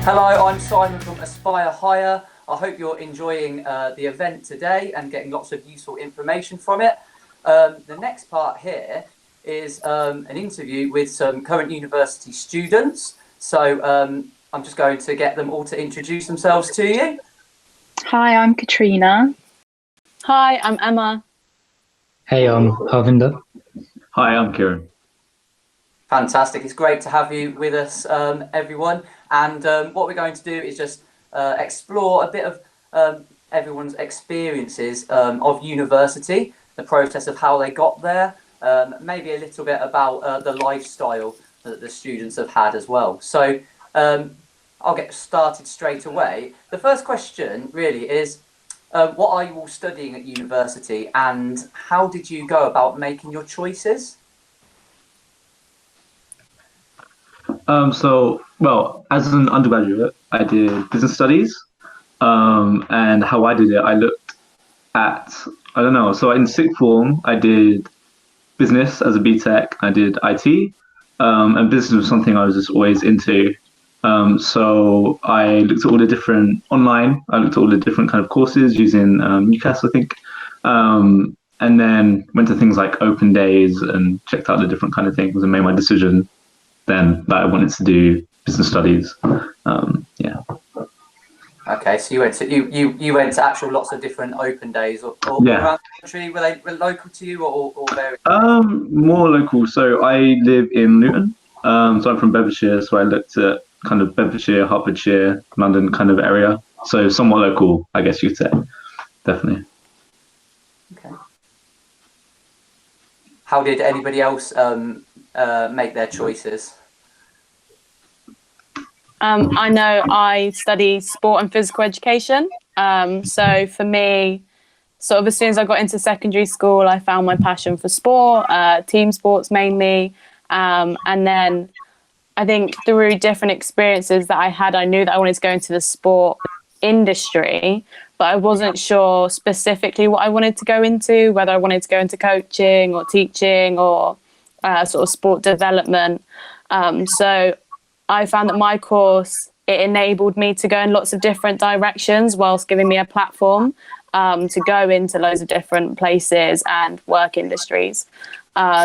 Hello, I'm Simon from Aspire Higher. I hope you're enjoying the event today and getting lots of useful information from it. The next part here is an interview with some current university students. So I'm just going to get them all to introduce themselves to you. Hi, I'm Katrina. Hi, I'm Emma. Hey, I'm Harvinder. Hi, I'm Kieran. Fantastic. It's great to have you with us, everyone. And what we're going to do is just explore a bit of everyone's experiences of university, the process of how they got there, maybe a little bit about the lifestyle that the students have had as well. So I'll get started straight away. The first question really is, what are you all studying at university and how did you go about making your choices? Well, as an undergraduate, I did business studies, and how I did it, I looked at, so in sixth form, I did business as a BTEC, I did IT, and business was something I was just always into. So I looked at all the different I looked at all the different kind of courses using UCAS, I think, and then went to things like open days and checked out the different kind of things and made my decision then that I wanted to do business studies. Yeah. Okay, so you went to actual lots of different open days, or Yeah. around the country. Were they local to you, or very? More local. So I live in Luton. So I'm from Bedfordshire. So I looked at kind of Bedfordshire, Hertfordshire, London kind of area. So somewhat local, I guess you'd say. Definitely. Okay. How did anybody else make their choices? I know I study sport and physical education. So for me, sort of as soon as I got into secondary school, I found my passion for sport, team sports mainly. And then I think through different experiences that I had, I knew that I wanted to go into the sport industry, but I wasn't sure specifically what I wanted to go into, whether I wanted to go into coaching or teaching or sort of sport development. So I found that my course, it enabled me to go in lots of different directions whilst giving me a platform to go into loads of different places and work industries.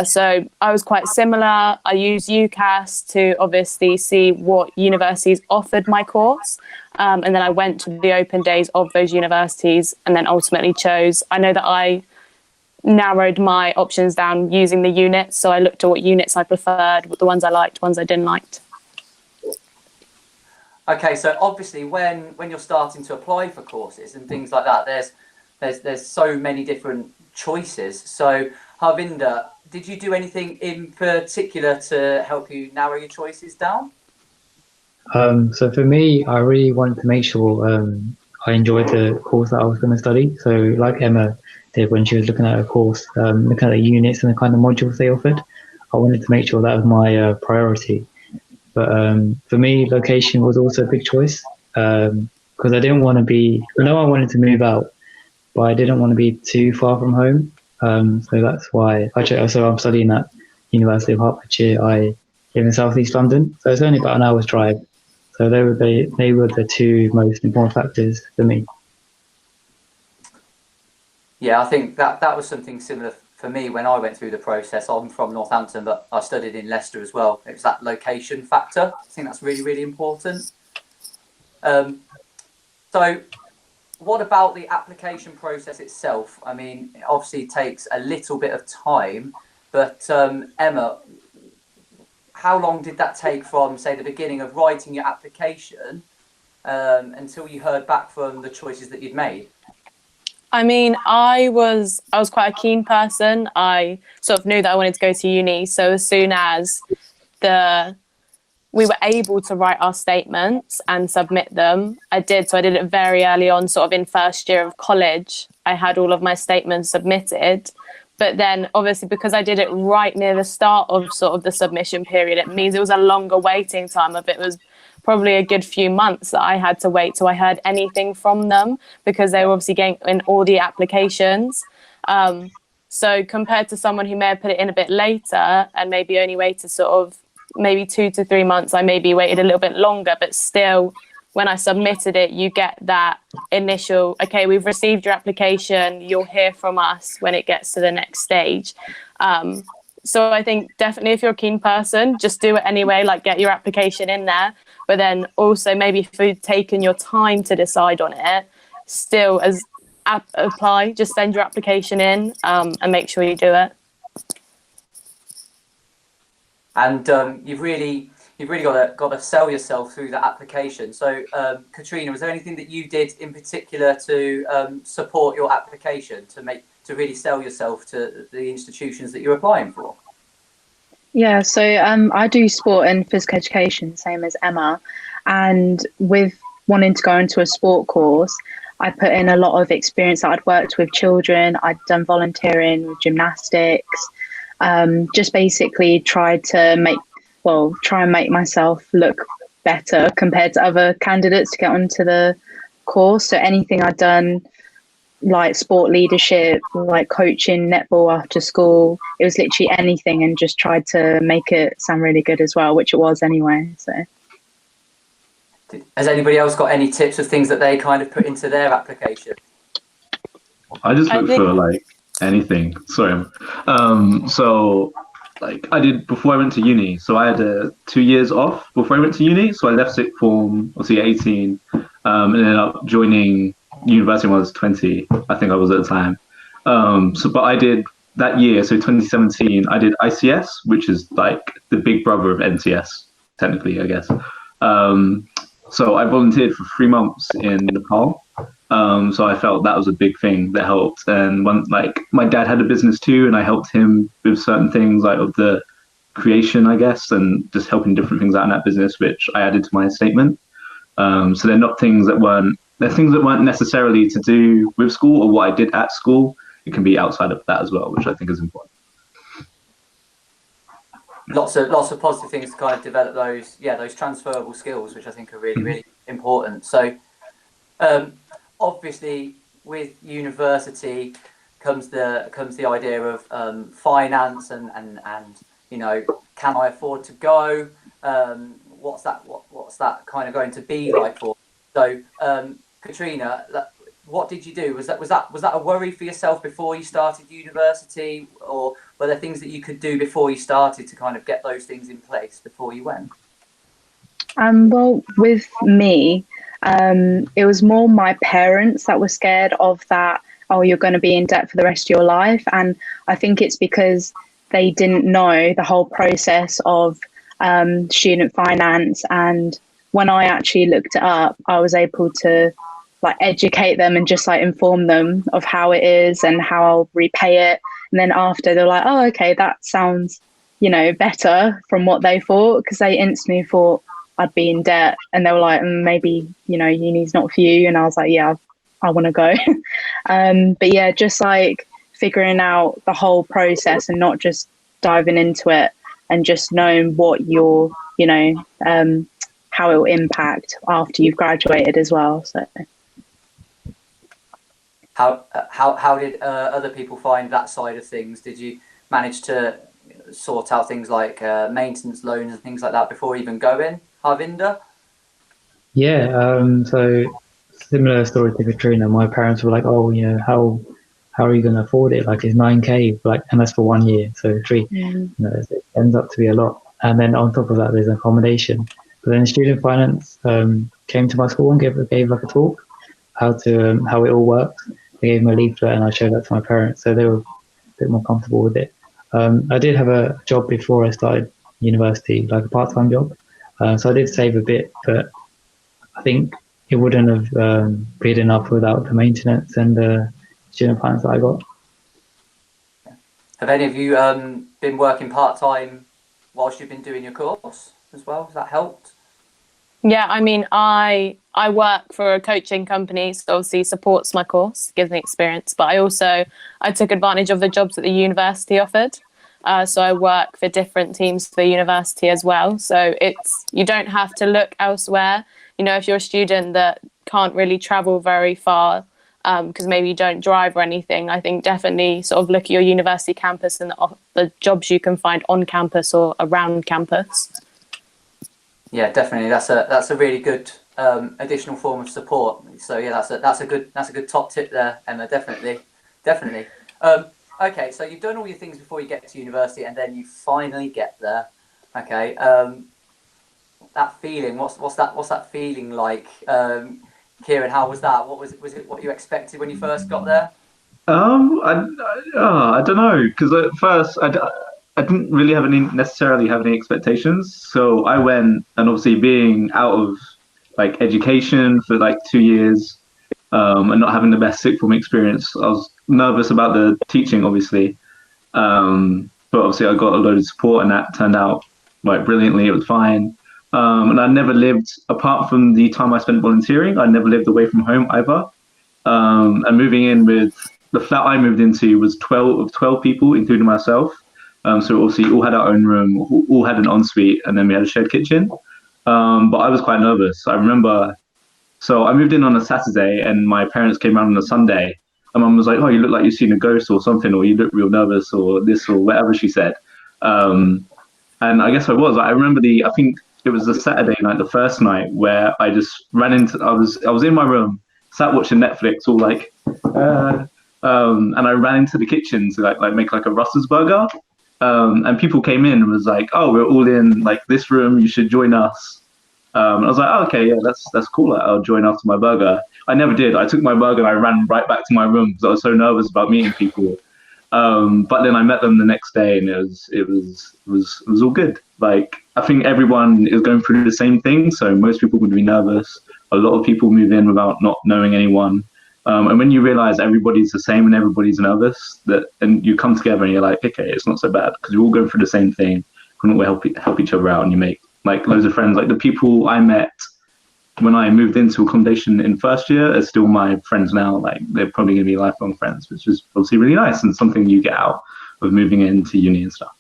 So I was quite similar. I used UCAS to obviously see what universities offered my course. And then I went to the open days of those universities and then ultimately chose. I know that I narrowed my options down using the units. So I looked at what units I preferred, the ones I liked, ones I didn't like. Okay, so obviously when you're starting to apply for courses and things like that, there's so many different choices. So Harvinder, did you do anything in particular to help you narrow your choices down? So for me, I really wanted to make sure I enjoyed the course that I was going to study. So like Emma did when she was looking at a course, looking at the units and the kind of modules they offered, I wanted to make sure that was my priority. But for me, location was also a big choice because I didn't want to be, I know I wanted to move out, but I didn't want to be too far from home. So that's why so I'm studying at University of Hertfordshire. I live in Southeast London, so it's only about an hour's drive. So they were the two most important factors for me. Yeah, I think that was something similar for me when I went through the process. I'm from Northampton, but I studied in Leicester as well. It was that location factor. I think that's really, really important. So what about the application process itself? I mean, it obviously takes a little bit of time, but Emma, how long did that take from, say, the beginning of writing your application until you heard back from the choices that you'd made? I mean, I was quite a keen person. I sort of knew that I wanted to go to uni. So as soon as we were able to write our statements and submit them, I did. So I did it very early on, sort of in first year of college. I had all of my statements submitted. But then obviously because I did it right near the start of sort of the submission period, it means it was a longer waiting time of it was probably a good few months that I had to wait till I heard anything from them because they were obviously getting in all the applications. So compared to someone who may have put it in a bit later and maybe only waited sort of maybe 2 to 3 months, I maybe waited a little bit longer, but still when I submitted it, you get that initial, okay, we've received your application, you'll hear from us when it gets to the next stage. So I think definitely if you're a keen person, just do it anyway, like get your application in there. But then also maybe if you've taken your time to decide on it, still as apply, just send your application in and make sure you do it. And you've really got to sell yourself through the application. So Katrina, was there anything that you did in particular to support your application to really sell yourself to the institutions that you're applying for? Yeah, so I do sport and physical education, same as Emma. And with wanting to go into a sport course, I put in a lot of experience that I'd worked with children, I'd done volunteering with gymnastics, just basically try and make myself look better compared to other candidates to get onto the course. So anything I'd done, like sport leadership, like coaching netball after school, it was literally anything, and just tried to make it sound really good as well, which it was anyway. So has anybody else got any tips of things that they kind of put into their application? I just look for like anything. Sorry. So like I did before I went to uni. So I had 2 years off before I went to uni. So I left sixth form, obviously 18, and ended up joining university when I was 20. I think I was at the time. But I did that year. So 2017, I did ICS, which is like the big brother of NCS, technically, I guess. So I volunteered for 3 months in Nepal. So I felt that was a big thing that helped. And when like my dad had a business too, and I helped him with certain things like of the creation, I guess, and just helping different things out in that business, which I added to my statement. So they're things that weren't necessarily to do with school or what I did at school. It can be outside of that as well, which I think is important. Lots of positive things to kind of develop those transferable skills, which I think are really important. So obviously with university comes the idea of finance and you know, can I afford to go? What's that kind of going to be like for? So Katrina, what did you do? Was that a worry for yourself before you started university, or were there things that you could do before you started to kind of get those things in place before you went? well, with me, it was more my parents that were scared of that. Oh, you're going to be in debt for the rest of your life. And I think it's because they didn't know the whole process of student finance. And when I actually looked it up, I was able to like educate them and just like inform them of how it is and how I'll repay it. And then after, they're like, oh, okay, that sounds, you know, better from what they thought, because they instantly thought I'd be in debt, and they were like, maybe, you know, uni's not for you. And I was like, yeah, I want to go. But yeah, just like figuring out the whole process and not just diving into it, and just knowing what your, you know, how it will impact after you've graduated as well. So how did other people find that side of things? Did you manage to sort out things like maintenance loans and things like that before even going, Harvinder? Yeah, so similar story to Katrina. My parents were like, "Oh, you know, how are you going to afford it? Like, it's 9K, like, and that's for 1 year, so 3. You know, it ends up to be a lot. And then on top of that, there's accommodation. But then student finance came to my school and gave like a talk how it all works. They gave me a leaflet, and I showed that to my parents, so they were a bit more comfortable with it. I did have a job before I started university, like a part-time job. So I did save a bit, but I think it wouldn't have been enough without the maintenance and the student finance that I got. Have any of you been working part-time whilst you've been doing your course as well? Has that helped? Yeah, I mean, I work for a coaching company, so obviously supports my course, gives me experience, but I took advantage of the jobs that the university offered. So I work for different teams for the university as well. So you don't have to look elsewhere. You know, if you're a student that can't really travel very far, because maybe you don't drive or anything, I think definitely sort of look at your university campus and the jobs you can find on campus or around campus. Yeah, definitely. That's a really good additional form of support. So yeah, that's a good top tip there, Emma. Definitely. Okay, so you've done all your things before you get to university, and then you finally get there. Okay, that feeling. What's that feeling like, Kieran? How was that? Was it what you expected when you first got there? I don't know because at first I didn't really necessarily have any expectations. So I went, and obviously being out of like education for like 2 years, and not having the best sixth form experience, I was nervous about the teaching, obviously. But obviously I got a load of support, and that turned out like brilliantly. It was fine. And I never lived, apart from the time I spent volunteering, I never lived away from home either. And moving in with the flat I moved into was 12 people, including myself. So obviously all had our own room, all had an ensuite, and then we had a shared kitchen. But I was quite nervous. I remember, so I moved in on a Saturday, and my parents came around on a Sunday. And mum was like, "Oh, you look like you've seen a ghost or something, or you look real nervous, or this or whatever," she said. And I guess I was. I remember I think it was the Saturday night, the first night, where I just ran into. I was in my room, sat watching Netflix, all like, and I ran into the kitchen to like make like a Russell's burger. And people came in and was like, "Oh, we're all in like this room. You should join us." And I was like, oh, "Okay, yeah, that's cool. I'll join after my burger." I never did. I took my burger and I ran right back to my room because I was so nervous about meeting people. But then I met them the next day, and it was all good. Like, I think everyone is going through the same thing, so most people would be nervous. A lot of people move in without not knowing anyone. And when you realize everybody's the same and everybody's nervous, and you come together and you're like, okay, it's not so bad because you're all going through the same thing. We all help each other out, and you make like loads of friends. Like the people I met when I moved into accommodation in first year are still my friends now. Like they're probably going to be lifelong friends, which is obviously really nice and something you get out of moving into uni and stuff.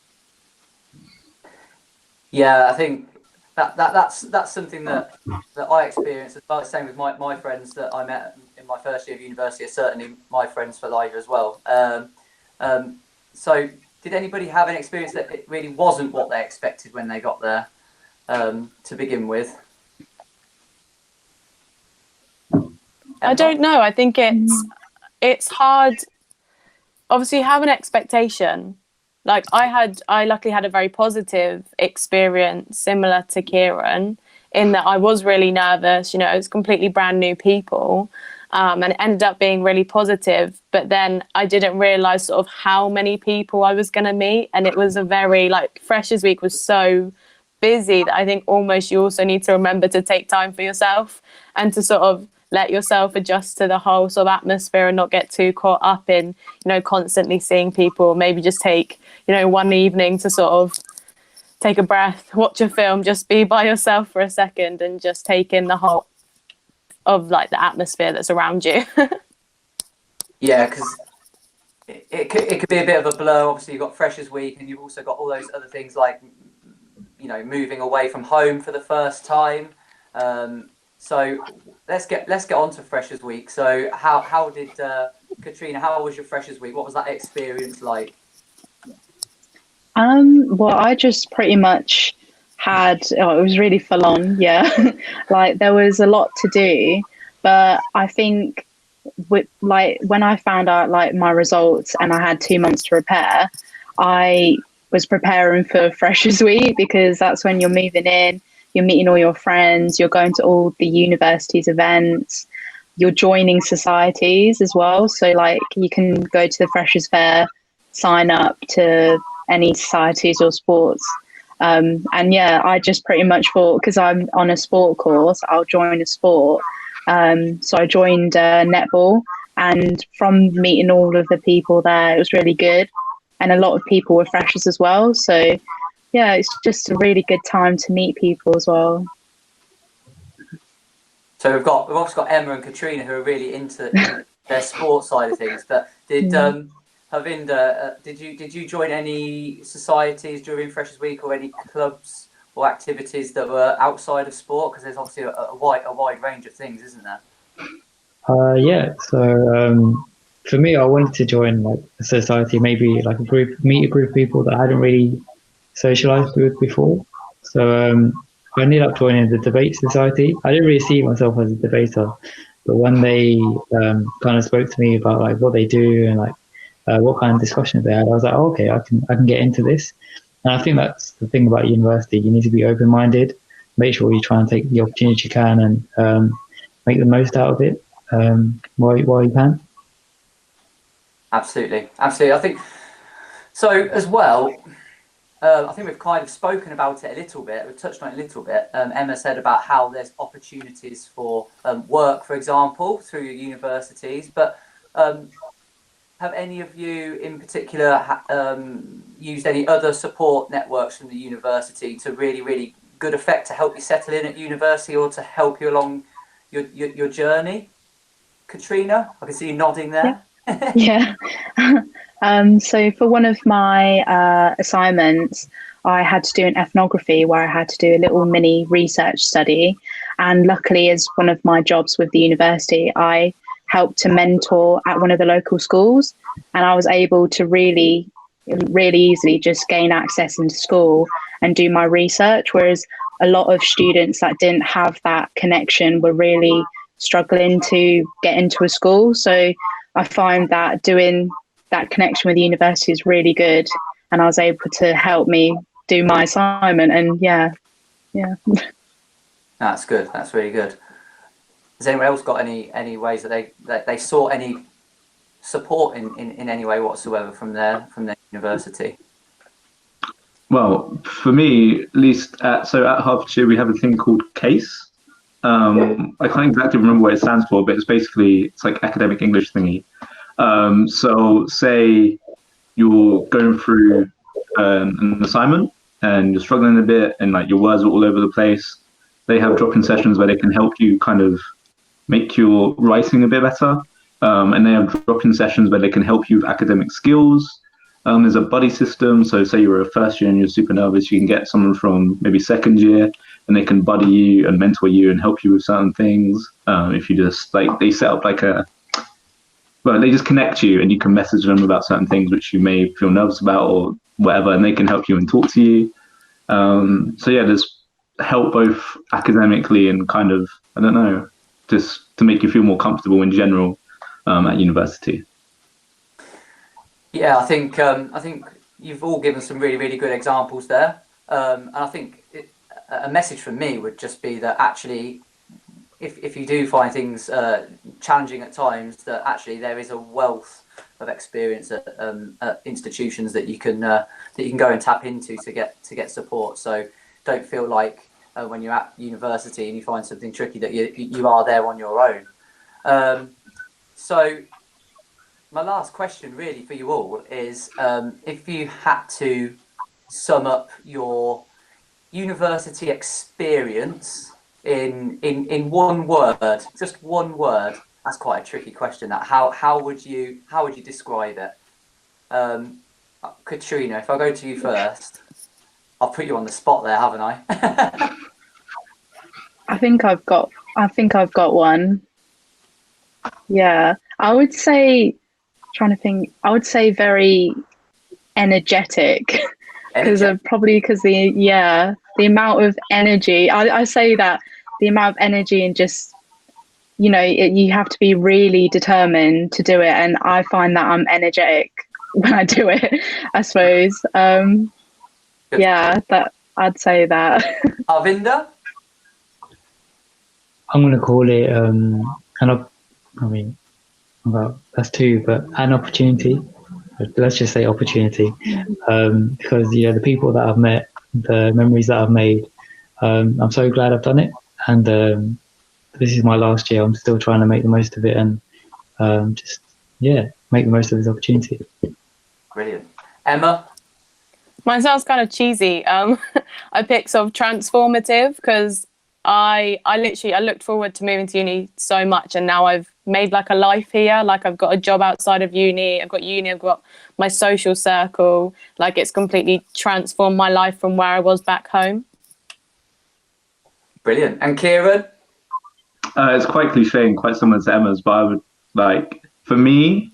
Yeah, I think that's something that I experienced as well. Same with my friends that I met in my first year of university are certainly my friends for life as well. So did anybody have an experience that it really wasn't what they expected when they got there, to begin with? I don't know. I think it's hard. Obviously, you have an expectation. Like I luckily had a very positive experience, similar to Kieran, in that I was really nervous. You know, it was completely brand new people, and it ended up being really positive. But then I didn't realize sort of how many people I was going to meet, and it was a very like Freshers Week was so busy that I think almost you also need to remember to take time for yourself and to sort of let yourself adjust to the whole sort of atmosphere and not get too caught up in, you know, constantly seeing people. Maybe just take, you know, one evening to sort of take a breath, watch a film, just be by yourself for a second and just take in the whole of like the atmosphere that's around you. Yeah, because it could be a bit of a blur. Obviously, you've got Freshers Week, and you've also got all those other things like, you know, moving away from home for the first time. So let's get on to Freshers Week. So how did Katrina? How was your Freshers Week? What was that experience like? Well, I just pretty much it was really full on, yeah. Like there was a lot to do, but I think when I found out like my results and I had 2 months to prepare, I was preparing for Freshers Week because that's when you're moving in, you're meeting all your friends, you're going to all the university's events, you're joining societies as well. So like you can go to the Freshers Fair, sign up to any societies or sports. And yeah, I just pretty much thought, because I'm on a sport course, I'll join a sport. So I joined netball, and from meeting all of the people there, it was really good. And a lot of people were freshers as well. So yeah, it's just a really good time to meet people as well. So we've also got Emma and Katrina who are really into their sports side of things. But did Havinder, did you join any societies during Freshers Week or any clubs or activities that were outside of sport? Because there's obviously a wide range of things, isn't there? Yeah. So for me, I wanted to join like a society, maybe like meet a group of people that I hadn't really socialized with before. So I ended up joining the debate society. I didn't really see myself as a debater, but when they kind of spoke to me about like what they do and like what kind of discussions they had, I was like, oh, okay, I can get into this. And I think that's the thing about university. You need to be open minded. Make sure you try and take the opportunity you can and make the most out of it while you can. Absolutely. I think so as well. I think we've kind of spoken about it a little bit. We've touched on it a little bit. Emma said about how there's opportunities for work, for example, through your universities. But have any of you in particular used any other support networks from the university to really good effect to help you settle in at university or to help you along your journey? Katrina, I can see you nodding there. Yeah. So for one of my assignments, I had to do an ethnography where I had to do a little mini research study. And luckily, as one of my jobs with the university, I helped to mentor at one of the local schools. And I was able to really easily just gain access into school and do my research. Whereas a lot of students that didn't have that connection were really struggling to get into a school. So I find that doing that connection with the university is really good, and I was able to help me do my assignment. And yeah. That's good. That's really good. Has anyone else got any ways that they sought any support in any way whatsoever from their university? Well, for me, at least at Hertfordshire, we have a thing called CASE. I can't exactly remember what it stands for, but it's like academic English thingy. So say you're going through an assignment and you're struggling a bit and like your words are all over the place. They have drop-in sessions where they can help you kind of make your writing a bit better. And they have drop-in sessions where they can help you with academic skills. There's a buddy system. So say you're a first year and you're super nervous, you can get someone from maybe second year and they can buddy you and mentor you and help you with certain things. If you just they set up they just connect you and you can message them about certain things which you may feel nervous about or whatever, and they can help you and talk to you. So yeah, there's help both academically and kind of, I don't know, just to make you feel more comfortable in general at university. Yeah, I think you've all given some really good examples there, and I think a message from me would just be that actually, if you do find things challenging at times, that actually there is a wealth of experience at institutions that you can go and tap into to get support. So don't feel like when you're at university and you find something tricky that you are there on your own. So my last question really for you all is, if you had to sum up your university experience in one word, just one word. That's quite a tricky question. That how would you describe it? Katrina, if I go to you first, I'll put you on the spot there, haven't I? I think I've got one. Yeah. I would say very energetic. Because the amount of energy, I say that the amount of energy and just, you have to be really determined to do it. And I find that I'm energetic when I do it, I suppose. That I'd say that. Arvinder? I'm going to call it, that's two, but an opportunity. Let's just say opportunity, because the people that I've met, the memories that I've made, I'm so glad I've done it. And this is my last year. I'm still trying to make the most of it and make the most of this opportunity. Brilliant. Emma? Mine sounds kind of cheesy. I picked sort of transformative because I looked forward to moving to uni so much, and now I've made like a life here. Like I've got a job outside of uni, I've got my social circle. Like it's completely transformed my life from where I was back home. Brilliant. And Kieran? It's quite cliche and quite similar to Emma's, but I would for me,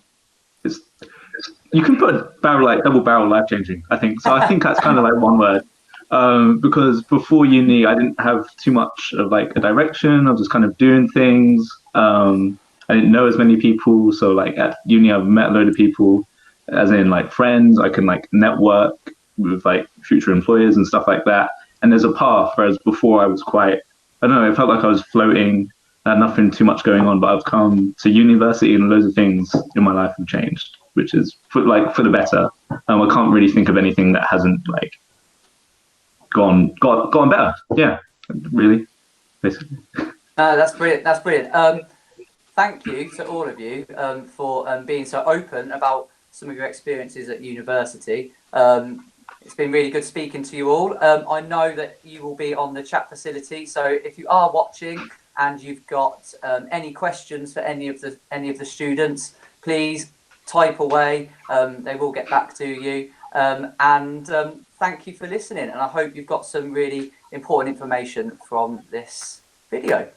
you can put double barrel life changing, I think. So I think that's kind of like one word. Because before uni, I didn't have too much of like a direction. I was just kind of doing things. I didn't know as many people, so like at uni, I've met a load of people, as in like friends. I can like network with like future employers and stuff like that. And there's a path. Whereas before, I was quite, I don't know, it felt like I was floating. I had nothing too much going on, but I've come to university and loads of things in my life have changed, which is for the better. I can't really think of anything that hasn't like gone better. Yeah, really, basically. No, that's brilliant. That's brilliant. Thank you to all of you for being so open about some of your experiences at university. It's been really good speaking to you all. I know that you will be on the chat facility, so if you are watching and you've got any questions for any of the students, please type away. They will get back to you. And thank you for listening. And I hope you've got some really important information from this video.